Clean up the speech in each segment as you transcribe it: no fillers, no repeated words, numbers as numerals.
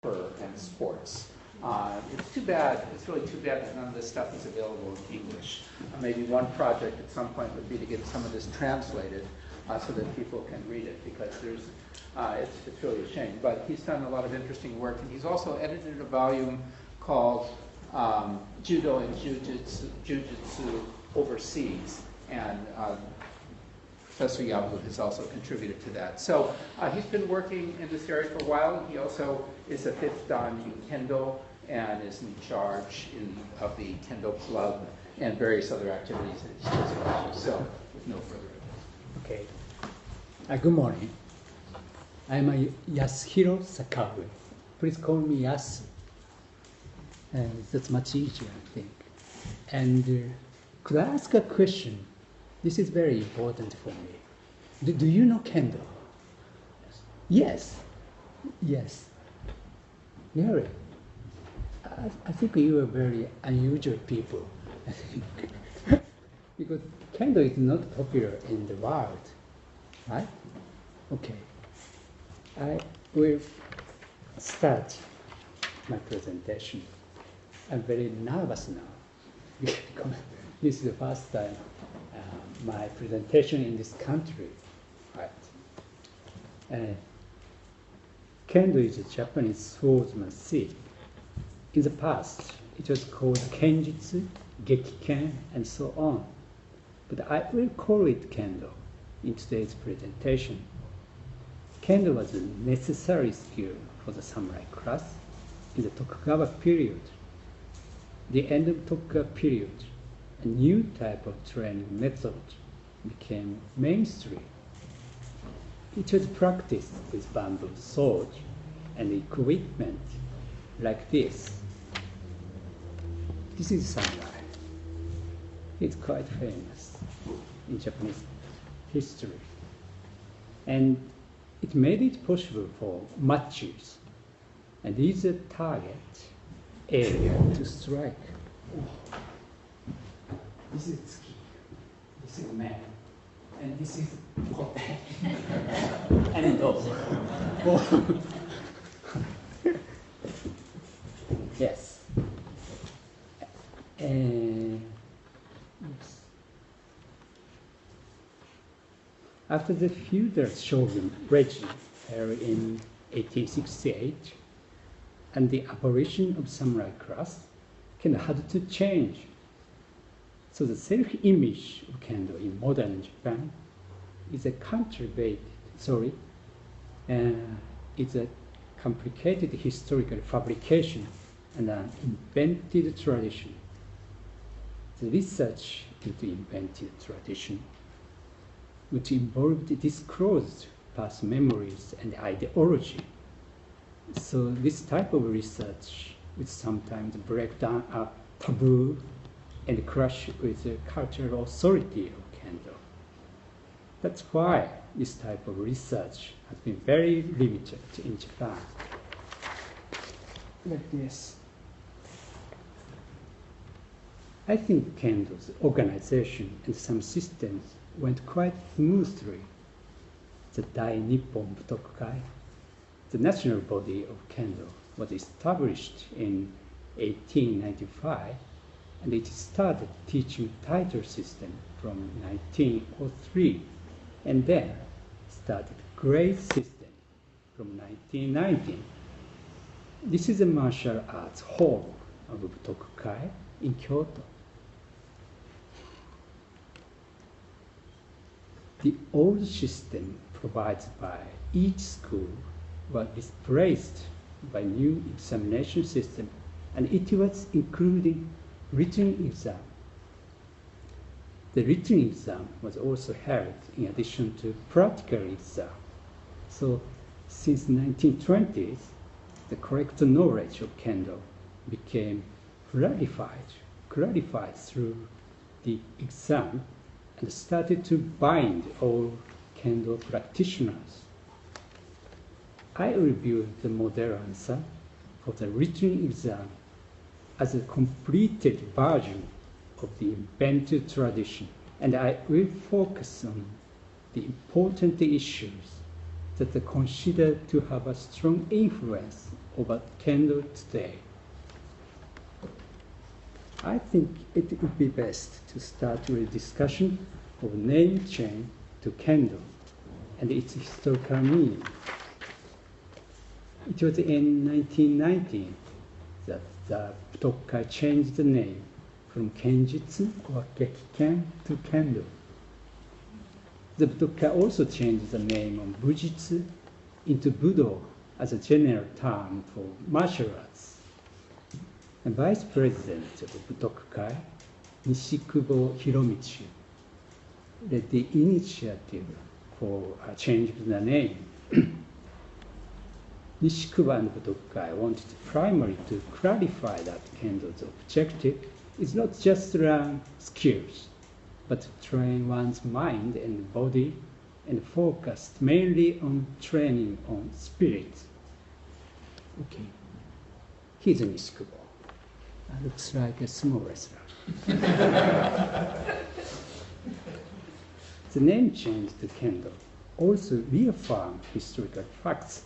and sports. It's too bad, it's really too bad that none of this stuff is available in English. Maybe one project at some point would be to get some of this translated so that people can read it, because it's really a shame. But he's done a lot of interesting work, and he's also edited a volume called Judo and Jiu-Jitsu Overseas, and Professor Yamaguchi has also contributed to that. So he's been working in this area for a while. He also is a fifth dan in Kendo and is in charge of the Kendo Club and various other activities that he does. So, with no further ado. Okay. Good morning. I'm Yasuhiro Sakaue. Please call me Yasu. That's much easier, I think. And could I ask a question? This is very important for me. Do you know Kendo? Yes. Yes. Really? I think you are very unusual people. I think. Because Kendo is not popular in the world, right? Okay. I will start my presentation. I'm very nervous now because this is the first time my presentation in this country, right? Kendo is a Japanese swordsmanship. In the past, it was called Kenjutsu, Gekiken, and so on. But I will call it Kendo in today's presentation. Kendo was a necessary skill for the samurai class in the Tokugawa period. The end of Tokugawa period, a new type of training method became mainstream. It was practiced with bamboo sword and equipment like this. This is samurai. It's quite famous in Japanese history. And it made it possible for matches, and is a target area to strike. This is Tsuki. This is man. And this is Kote. And oh. Yes. After the feudal shogun regime in 1868 and the abolition of samurai class, Kendo had to change. So the self-image of Kendo in modern Japan is a it's a complicated historical fabrication and an invented tradition. The research into invented tradition, which involved disclosed past memories and ideology. So this type of research would sometimes break down a taboo and clash with the cultural authority of Kendo. That's why this type of research has been very limited in Japan. Like this. I think Kendo's organization and some systems went quite smoothly. The Dai Nippon Butokukai, the national body of Kendo, was established in 1895, and it started teaching title system from 1903, and then started grade system from 1919. This is a martial arts hall of Butokukai in Kyoto. The old system provided by each school was replaced by new examination system, and it was including written exam. The written exam was also held in addition to practical exam. So since 1920s, the correct knowledge of Kendo became clarified through the exam, and started to bind all Kendo practitioners. I reviewed the model answer for the written exam as a completed version of the invented tradition, and I will focus on the important issues that are considered to have a strong influence over Kendo today? I think it would be best to start with a discussion of name change to Kendo and its historical meaning. It was in 1919 that the Budokai changed the name from Kenjutsu or Gekiken to Kendo. The Budokai also changed the name of Bujitsu into Budo as a general term for martial arts. The vice president of Budokai, Nishikubo Hiromichi, led the initiative for changing the name. Nishikubo and Budokai wanted primarily to clarify that Kendo's objective is not just to learn skills, but to train one's mind and body and focused mainly on training on spirit. Okay, here's a Nishikubo. Looks like a small wrestler. The name change to Kendo also reaffirmed historical facts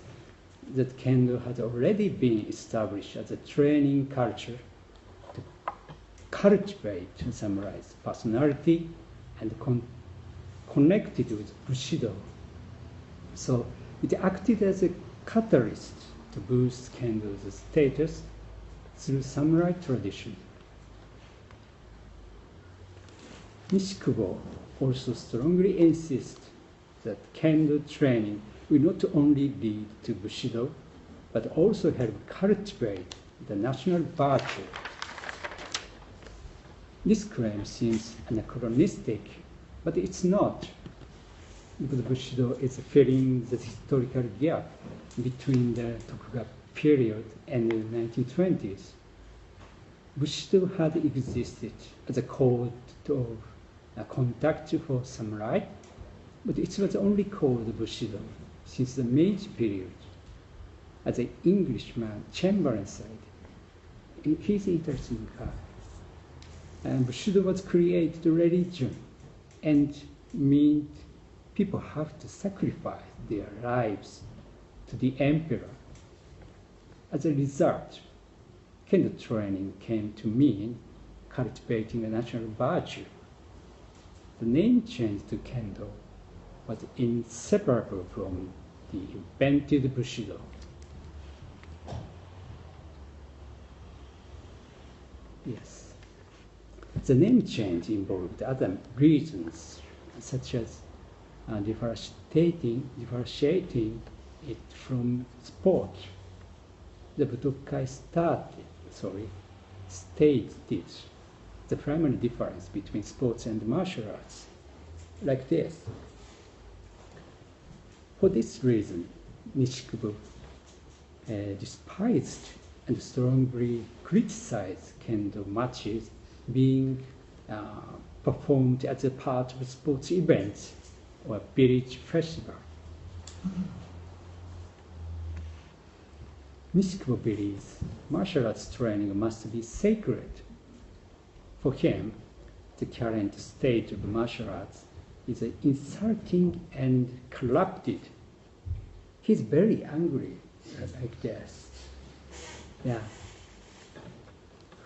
that Kendo had already been established as a training culture to cultivate samurai's personality and connected with Bushido. So it acted as a catalyst to boost Kendo's status through samurai tradition. Nishikubo also strongly insists that Kendo training will not only lead to Bushido, but also help cultivate the national virtue. This claim seems anachronistic, but it's not, because Bushido is filling the historical gap between the Tokugawa period and the 1920s. Bushido had existed as a code of conduct for samurai, but it was only called Bushido since the Meiji period. As the Englishman Chamberlain said, he's interesting guy. And Bushido was created religion and meant people have to sacrifice their lives to the emperor. As a result, Kendo training came to mean cultivating a national virtue. The name change to Kendo was inseparable from the invented Bushido. Yes. The name change involved other reasons, such as differentiating it from sport. The Budokai stated the primary difference between sports and martial arts, like this. For this reason, Nishikubo despised and strongly criticized Kendo matches being performed as a part of sports events or village festival. Nishikubo believes martial arts training must be sacred. For him, the current state of martial arts is insulting and corrupted. He's very angry like this. Yeah.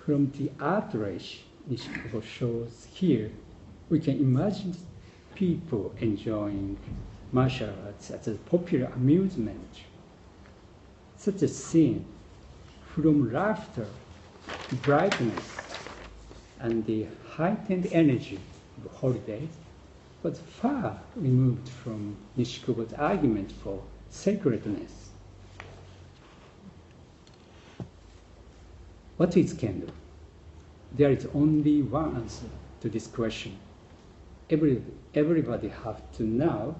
From the outrage Nishikubo shows here, we can imagine people enjoying martial arts as a popular amusement. Such a scene, from laughter to brightness and the heightened energy of holidays, was far removed from Nishikubo's argument for sacredness. What is Kendo? There is only one answer to this question. Everybody has to now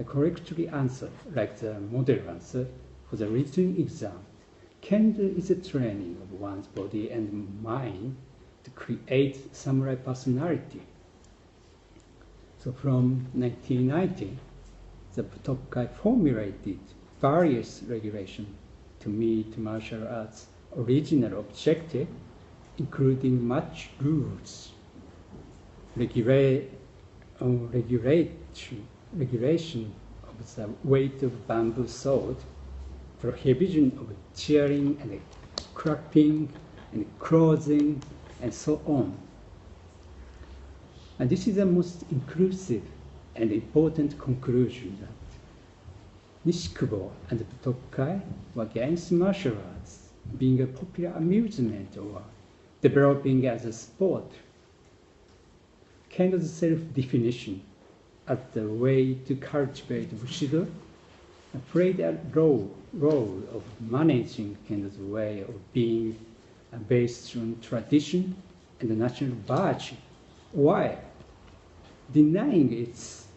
correctly answer, like the model answer for the written exam. Kendo is a training of one's body and mind to create samurai personality. So from 1990, the Budokai formulated various regulations to meet martial arts' original objective, including match rules, regulation of the weight of bamboo sword, prohibition of cheering and clapping and closing and so on. And this is the most inclusive and important conclusion that Nishikubo and Butokai were against martial arts being a popular amusement or developing as a sport. Kendo's self-definition as the way to cultivate Bushido played a role of managing Kendo's way of being based on tradition and national virtue, while denying its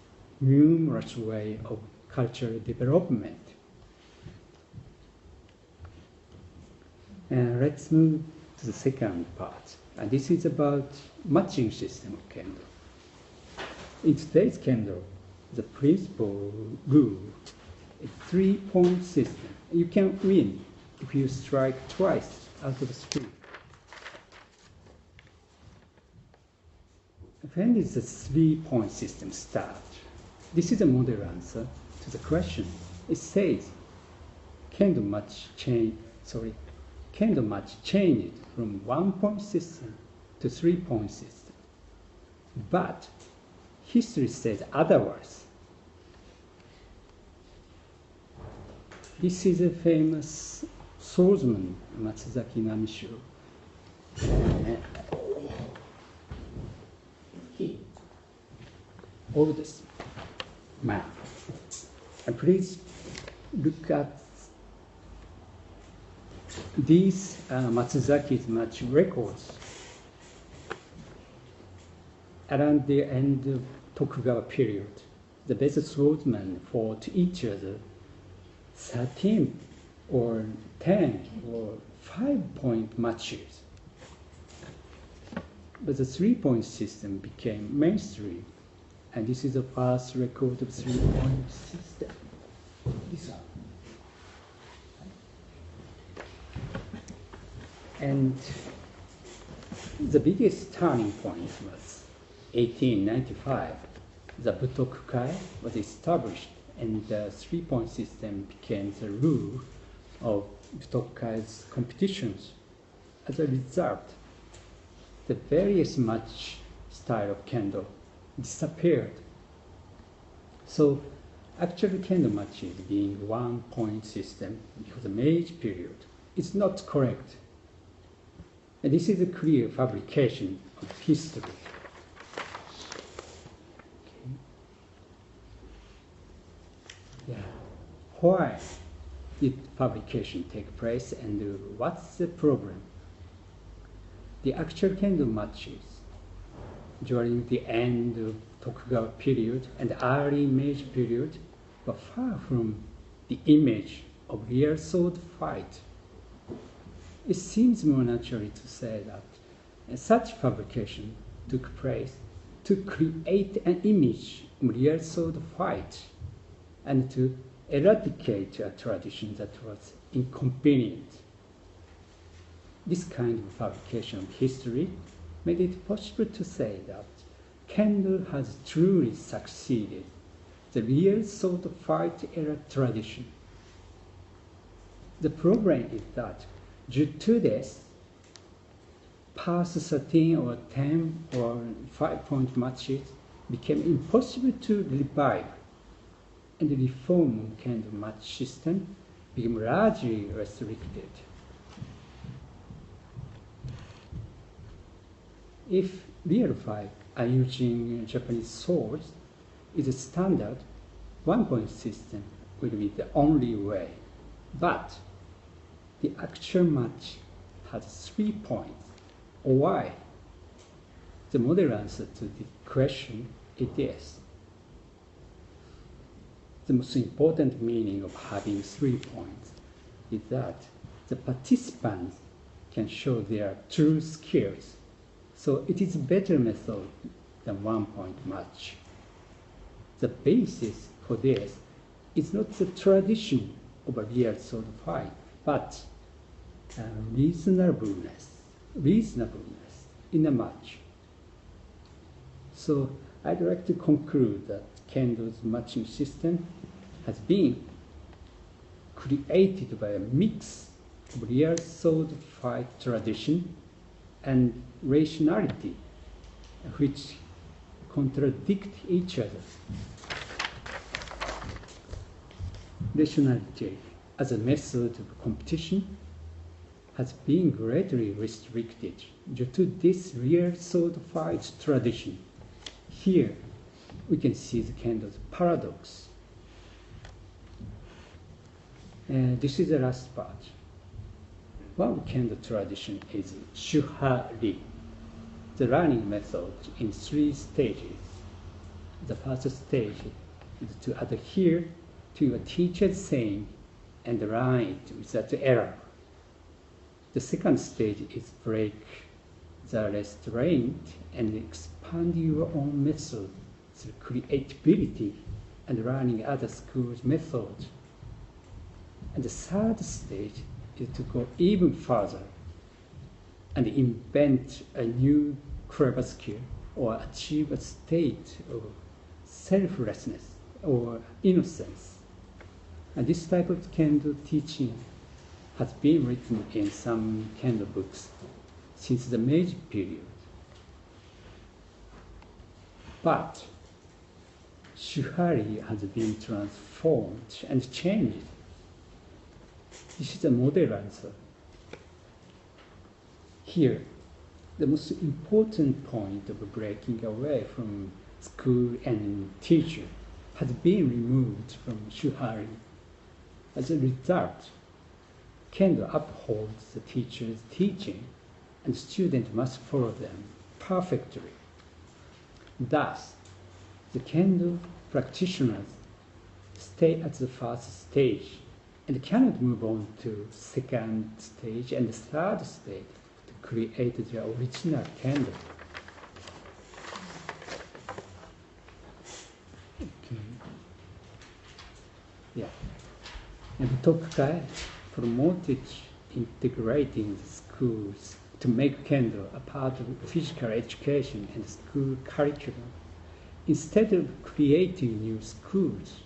numerous way of cultural development. And let's move to the second part. And this is about matching system of Kendo. In today's Kendo, the principal rule is 3-point system. You can win if you strike twice out of 3. When does the 3-point system start? This is a model answer to the question. It says Kendo match changed from 1-point system to 3-point system. But history says otherwise. This is a famous swordsman, Matsuzaki Namishiro. He oldest man. And please look at these Matsuzaki's match records. Around the end of Tokugawa period, the best swordsmen fought each other 13 or 10 or 5-point matches. But the 3-point system became mainstream, and this is the first record of 3-point system. This one. And the biggest turning point was 1895. The Butokukai was established, and the 3-point system became the rule of Butokukai's competitions. As a result, the various match style of Kendo disappeared. So actual Kendo matches being 1-point system because the Meiji period is not correct. And this is a clear fabrication of history. Okay. Yeah. Why did fabrication take place, and what's the problem? The actual Kendo matches during the end of Tokugawa period and early Meiji period were far from the image of real sword fight. It seems more natural to say that such fabrication took place to create an image of real sword fight and to eradicate a tradition that was inconvenient. This kind of fabrication of history made it possible to say that Kendo has truly succeeded the real sword fight era tradition. The problem is that due to this, past 13 or 10 or 5-point matches became impossible to revive, and the reform of Kendo match system became largely restricted. If real fight are using Japanese swords, is a standard 1-point system will be the only way. But the actual match has 3 points. Why? The model answer to the question is yes. The most important meaning of having 3 points is that the participants can show their true skills. So it is a better method than 1-point match. The basis for this is not the tradition of a real sword fight, but reasonableness in a match. So I'd like to conclude that Kendo's matching system has been created by a mix of real sword fight tradition and rationality, which contradict each other. Rationality as a method of competition has been greatly restricted due to this real sword fight tradition. Here we can see the Kendo's paradox. And this is the last part. One Kendo tradition is shuhari, the learning method in 3 stages. The first stage is to adhere to your teacher's saying and learn it without error. The second stage is break the restraint and expand your own method through creativity and learning other schools' methods. And the third stage is to go even further and invent a new clever skill or achieve a state of selflessness or innocence. And this type of Kendo teaching has been written in some Kendo books since the Meiji period. But shuhari has been transformed and changed. This is a model answer. Here, the most important point of breaking away from school and teacher has been removed from shuhari. As a result, Kendo upholds the teacher's teaching, and the student must follow them perfectly. Thus, the Kendo practitioners stay at the first stage and cannot move on to second stage and third stage to create their original Kendo. Okay. Yeah. And Tokukai promoted integrating the schools to make Kendo a part of physical education and school curriculum. Instead of creating new schools,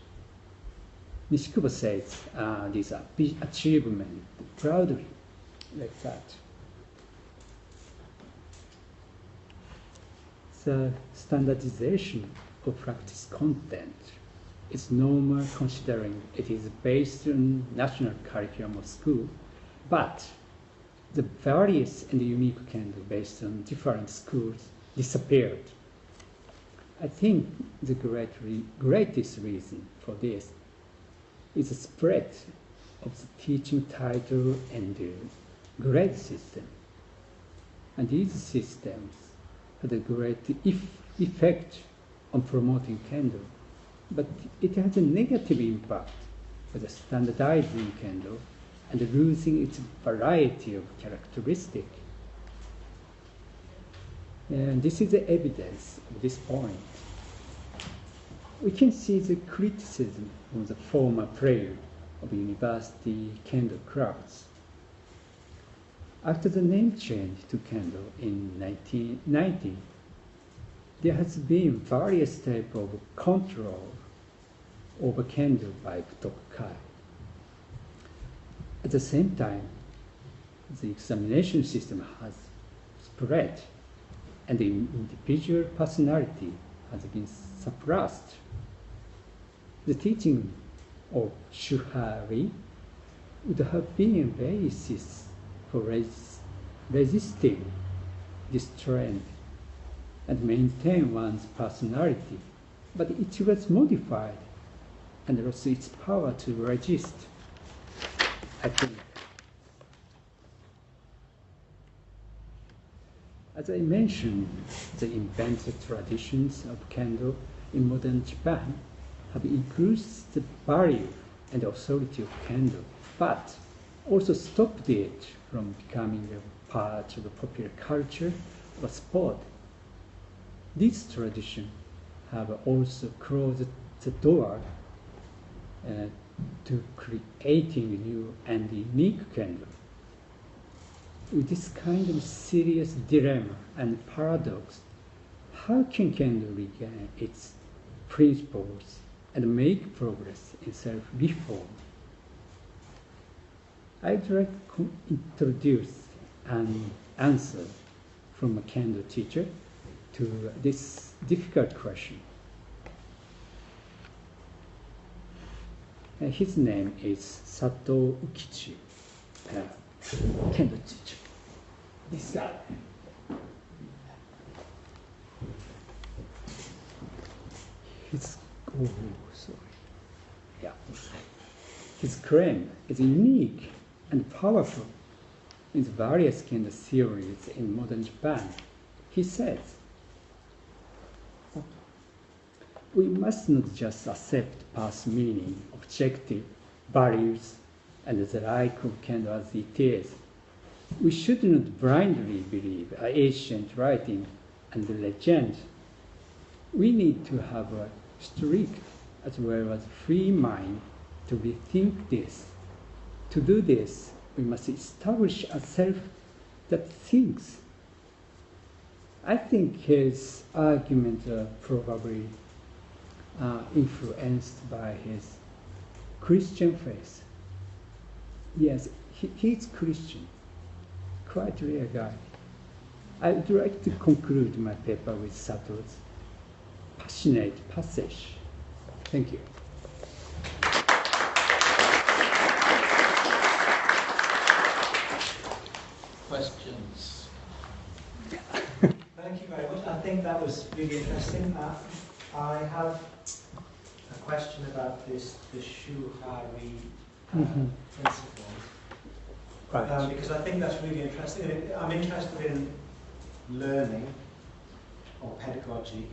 Nishikubo says this achievement proudly, like that. The standardization of practice content is normal considering it is based on national curriculum of school, but the various and unique Kendo based on different schools disappeared. I think the greatest reason for this is the spread of the teaching title and the grade system. And these systems had a great effect on promoting Kendo, but it has a negative impact by standardizing Kendo and losing its variety of characteristics. And this is the evidence of this point. We can see the criticism of the former prayer of university Kendo clubs. After the name change to Kendo in 1990, there has been various types of control over Kendo by Tokukai. At the same time, the examination system has spread and the individual personality has been suppressed. The teaching of shuhari would have been a basis for resisting this trend and maintain one's personality, but it was modified and lost its power to resist, I think. As I mentioned, the invented traditions of Kendo in modern Japan have increased the value and authority of Kendo, but also stopped it from becoming a part of the popular culture or sport. These traditions have also closed the door to creating new and unique Kendo. With this kind of serious dilemma and paradox, how can Kendo regain its principles and make progress in self-reform? I'd like to introduce an answer from a Kendo teacher to this difficult question. His name is Sato Ukichi, Kendo teacher. This guy. His claim is unique and powerful in the various Kendo theories in modern Japan. He says, we must not just accept past meaning, objective values, and the like of Kendo as it is. We should not blindly believe ancient writing and legend. We need to have a strict as well as free mind to rethink this. To do this, we must establish a self that thinks. I think his arguments are probably influenced by his Christian faith. Yes, he's Christian, quite rare guy. I'd like to conclude my paper with Sato's passionate passage. Thank you. Questions? Thank you very much. I think that was really interesting. I have a question about this Shuhari principle. Right. Because I think that's really interesting. I'm interested in learning or pedagogy,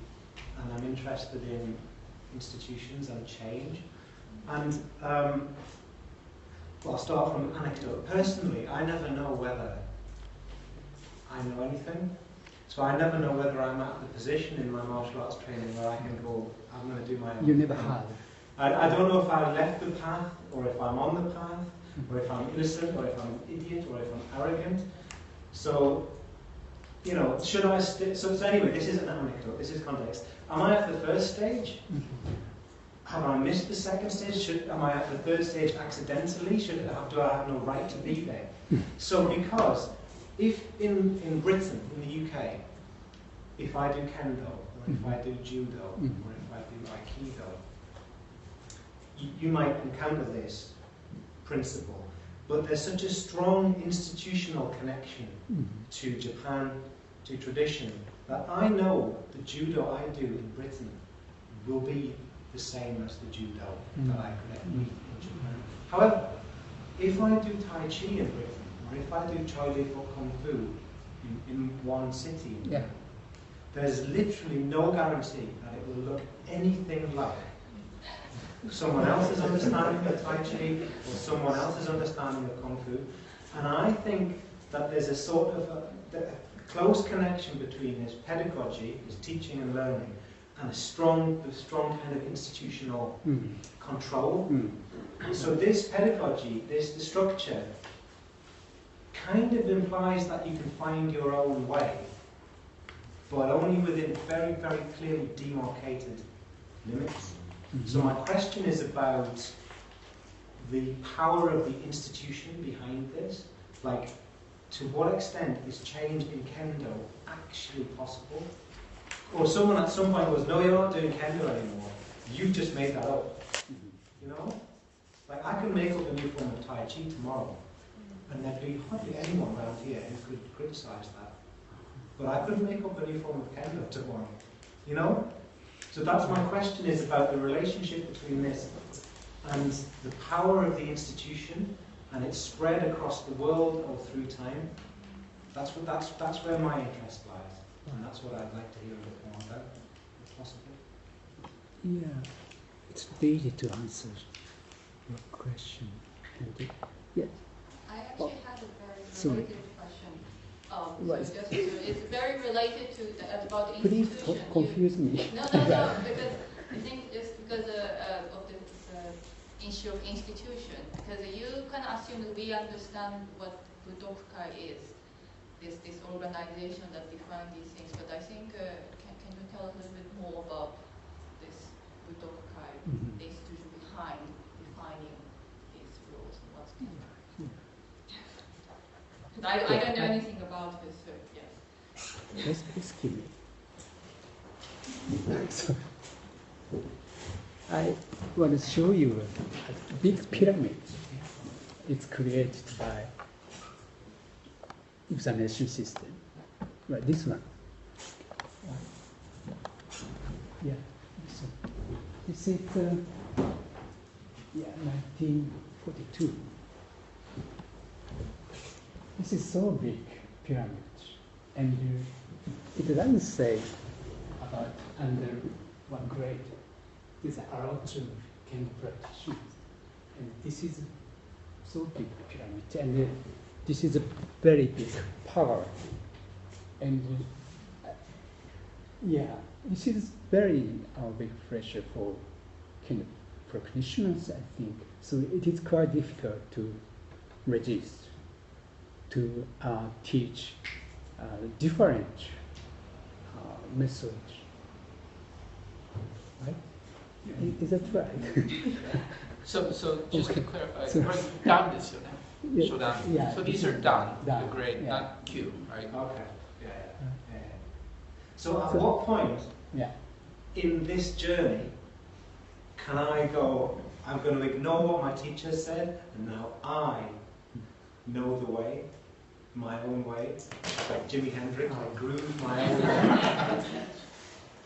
and I'm interested in institutions and change. And well, I'll start from an anecdote. Personally, I never know whether I know anything. So I never know whether I'm at the position in my martial arts training where I can go, I'm going to do my own You never thing. have. I don't know if I left the path, or if I'm on the path, or if I'm innocent, or if I'm an idiot, or if I'm arrogant. So, you know, should I so anyway, this isn't an anecdote, this is context. Am I at the first stage? Have I missed the second stage? Am I at the third stage accidentally? Do I have no right to be there? So because if in Britain, in the UK, if I do Kendo, or if I do Judo, or if I do Aikido, you might encounter this principle. But there's such a strong institutional connection to Japan, to tradition, that I know the Judo I do in Britain will be the same as the Judo that I could meet in Japan. However, if I do Tai Chi in Britain, or if I do Choi Li Fo Kung Fu in one city, there's literally no guarantee that it will look anything like someone else's understanding of Tai Chi or someone else's understanding of Kung Fu. And I think that there's a sort of a close connection between this pedagogy, this teaching and learning, and a strong kind of institutional control. So this pedagogy, the structure, kind of implies that you can find your own way, but only within very, very clearly demarcated limits. So my question is about the power of the institution behind this. Like, to what extent is change in Kendo actually possible? Or someone at some point goes, no, you're not doing Kendo anymore. You just made that up. You know? Like, I can make up a new form of Tai Chi tomorrow, and there'd be hardly anyone around here who could criticize that. But I couldn't make up a new form of Kendo tomorrow. You know? So that's my question, is about the relationship between this and the power of the institution, and its spread across the world or through time. That's where my interest lies, and that's what I'd like to hear a bit more about, if possible. Yeah, it's easy to answer your question. Yes. I actually had a very Sorry. related question. Right. So just it's very related to about the Please institution. confuse me. No, because I think just because of the issue of institution, because you kind of assume that we understand what Budokai is, this organization that defines these things. But I think can you tell us a little bit more about this Budokai, the institution behind defining these rules and what's I don't know anything about this, so yes. Let's give me. So, I want to show you a big pyramid. It's created by examination system. Right, this one. Yeah, this one. This is 1942. This is so big pyramid, and it doesn't say about under one grade. These are a lot of Kendo practitioners, and this is so big pyramid, and this is a very big power, and yeah, this is very big pressure for Kendo practitioners, I think. So it is quite difficult to resist, to teach different methods. Right? Is that right? So just to clarify, So- right, down this shodan. Yeah, Shodan. yeah, So these are done, the done, grade, yeah. not Q, right? Okay. Yeah. So at So- what point Yeah. in this journey can I go, I'm going to ignore what my teacher said, and now I know the way, my own way, like Jimi Hendrix, I groove my own way.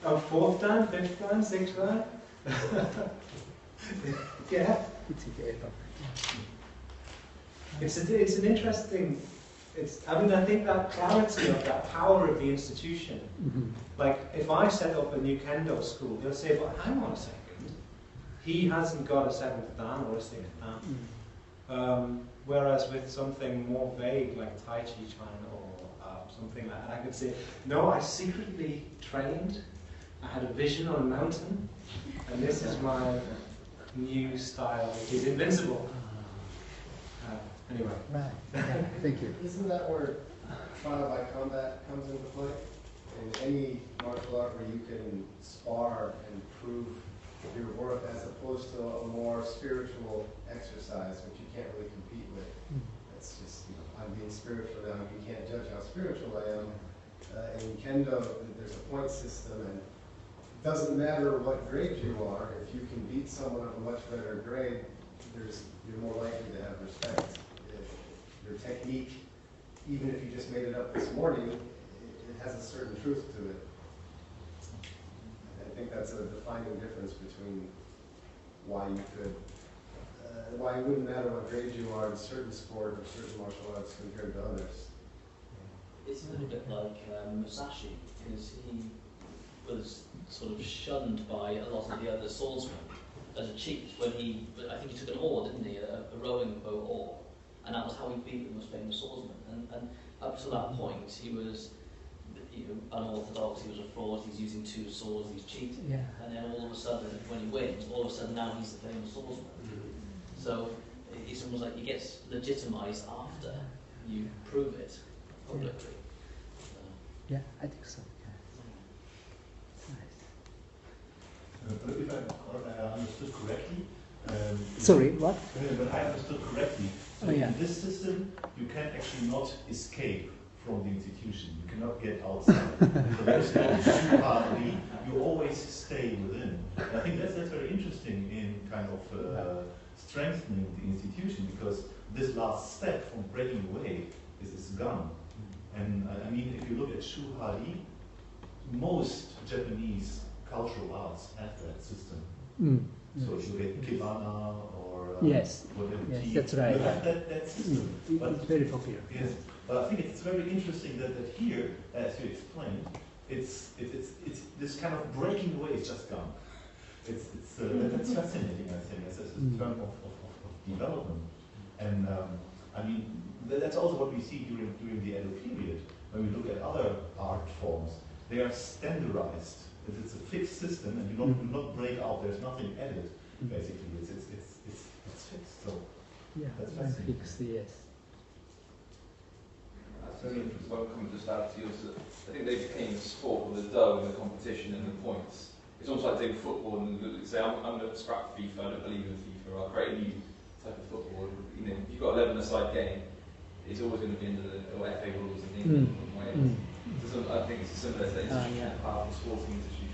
Oh, fourth dan, fifth dan, sixth dan? Yeah. It's okay. It's an interesting, I think that clarity of that power of the institution, like if I set up a new Kendo school, they'll say, but hang on a second, he hasn't got a seventh dan or a sixth dan. Whereas with something more vague like Tai Chi Chuan or something like that, I could say, no, I secretly trained, I had a vision on a mountain, and this is my new style, which is invincible. Anyway. Right. Yeah, thank you. Isn't that where trial by combat comes into play? In any martial art where you can spar and prove your worth as opposed to a more spiritual exercise, which you can't really compete with. It's just, I'm being spiritual now, you can't judge how spiritual I am. In Kendo, there's a point system, and it doesn't matter what grade you are, if you can beat someone of a much better grade, you're more likely to have respect. Your technique, even if you just made it up this morning, it has a certain truth to it. I think that's a defining difference between why you could, why it wouldn't matter what grade you are in certain sport or certain martial arts compared to others. It's a little bit like Musashi, because he was sort of shunned by a lot of the other swordsmen as a cheat when I think he took an oar, didn't he, a rowing boat oar. And that was how he beat the most famous swordsman. And up to that point, he was unorthodox, he was a fraud, he's using two swords, he's cheating. Yeah. And then all of a sudden, when he wins, all of a sudden now he's the famous swordsman. So it's almost like he gets legitimized after you prove it publicly. Yeah, I think so. Nice. But if I understood correctly, Sorry, what? but I understood correctly. So Oh, yeah. in this system, you can actually not escape from the institution. You cannot get outside. So there's no shuhari. You always stay within. And I think that's very interesting in kind of strengthening the institution, because this last step from breaking away is gone. And I mean, if you look at shuhari, most Japanese cultural arts have that system. So if you get kibana or Yes. whatever, Yes, tea, that's right. you have that system. But It's very popular. yes, but I think it's very interesting that here, as you explained, it's this kind of breaking away is just gone. That's fascinating, I think, as a term of development. And I mean, that's also what we see during the Edo period. When we look at other art forms, they are standardized. It's a fixed system, and you do not break out. There's nothing added. Basically, it's fixed. So Yeah, that's I'm fascinating. fixed, yes. That's very interesting. One comment just add to you is that I think they became a sport with the dough and the competition and the points. It's almost like taking football and say, I'm going to scrap FIFA, I don't believe in FIFA, I'll create a new type of football. You know, if you've got 11-a-side game, it's always going to be under the FA rules in England and Wales. So I think it's a similar thing. It's a powerful sporting institution.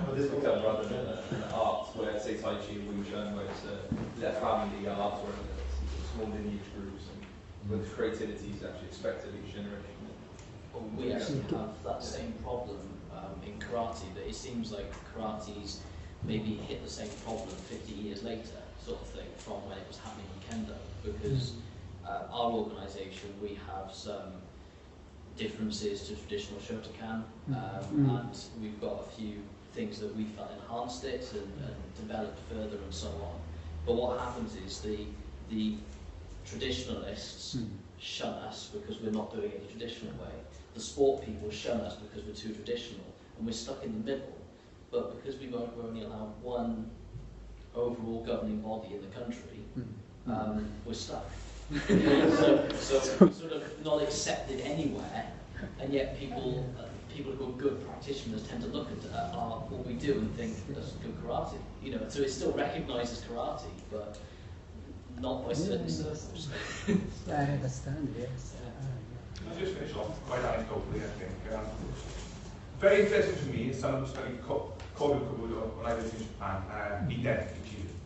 But this become rather than an art where, say, Tai Chi or Wing Chun, where it's a family art or small lineage groups, and where the creativity is actually expected each generation. Well, we actually have that same problem in karate, that it seems like karate's maybe hit the same problem 50 years later, sort of thing, from when it was happening in Kendo, because our organisation, we have some differences to traditional Shotokan, and we've got a few things that we felt enhanced it and developed further and so on. But what happens is the traditionalists shun us because we're not doing it the traditional way. The sport people shun us because we're too traditional, and we're stuck in the middle. But because we're only allowed one overall governing body in the country, we're stuck. so we're sort of not accepted anywhere, and yet people who are good practitioners tend to look at what we do and think that's good karate. You know, so it's still recognised as karate, but not by certain circles. I understand. Yes. I'll just finish off quite anecdotally, I think. Very interesting to me is someone who studied Kodo Kobudo when I lived in Japan, identity cheating.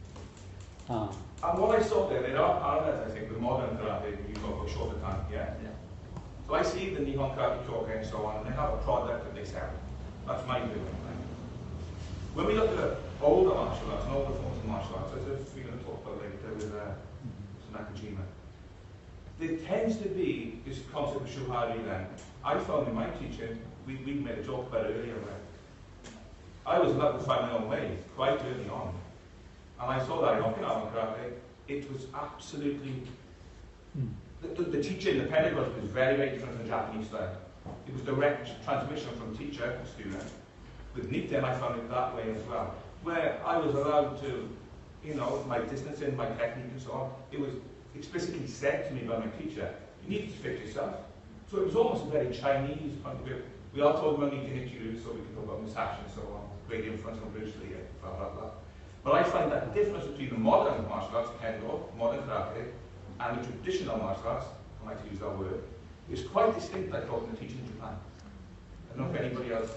And what I saw there are parallels, I think, with modern karate, when you talk about Shotokan, yeah? So I see the Nihon Karate Kyokai and so on, and they have a product that they sell. That's my view. Right? When we look at older martial arts and older forms of martial arts, as we're going to talk about later with Nakajima, there tends to be this concept of shuhari then. I found in my teaching, we made a joke about it earlier, where I was allowed to find my own way quite early on. And I saw that in Okinawan karate. It was absolutely... The teaching, the pedagogy was very, very different from the Japanese style. It was direct transmission from teacher to student. With Nikken, I found it that way as well, where I was allowed to, you know, my distancing, my technique and so on, it was explicitly said to me by my teacher, you need to fix yourself. So it was almost a very Chinese point of view. We are talking about Nikken so we can talk about Musashi and so on, great influence on Bruce Lee, blah, blah, blah. But I find that difference between the modern martial arts, Kendo, modern karate, and the traditional martial arts, I like to use that word, is quite distinct, I thought, in the teaching in Japan. I don't know if anybody else,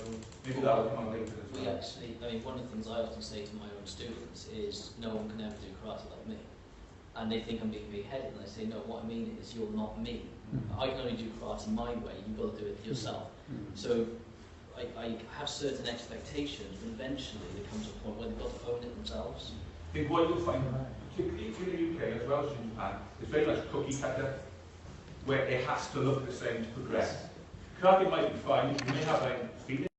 maybe that will come on later as well. We actually, I mean, one of the things I often say to my own students is, no one can ever do karate like me. And they think I'm being big-headed, and I say, no, what I mean is, you're not me. I can only do karate my way, you've got to do it yourself. So I have certain expectations, but eventually there comes a point where they've got to own it themselves. I think what you'll find, particularly in the UK as well as in Japan, is very much cookie cutter, where it has to look the same to progress. Karate might be fine, you may have a feeling